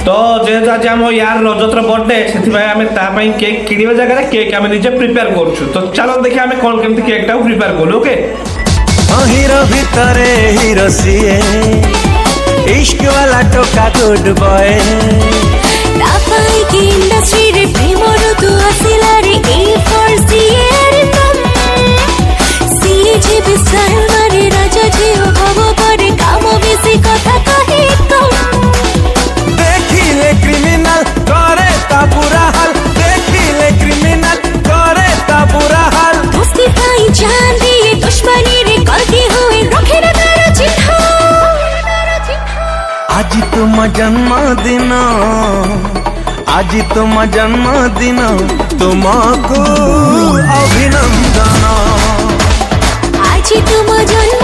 तो जेहेतु आज आम यार रजतर बर्थडे से आम केक किणवा जगह केक आम निजे प्रिपेयर करुँ तो चलो देखिए आम कौन केमती केकटा प्रिपेयर कलु ओके हिरो भितरे हिरो सीए इश्क वाला टोका गुड बॉय तापाई की इंडस्ट्री रे प्रेमर तू आसिला रे ए फॉर सीएर तुम सीए जे बिस्तार मारे राजा जे हो भव करे काम बेसी कथा कहे तुम देखिले क्रिमिनल करे ता बुरा हाल देखिले क्रिमिनल करे ता बुरा हाल दोस्ती पाई जान दिए दुश्मनी रे गलती हुई रखे न तारा चिन्ह आज तुम जन्मदिन आज तुम जन्मदिन तुमको अभिनंदन आज तुम जन्म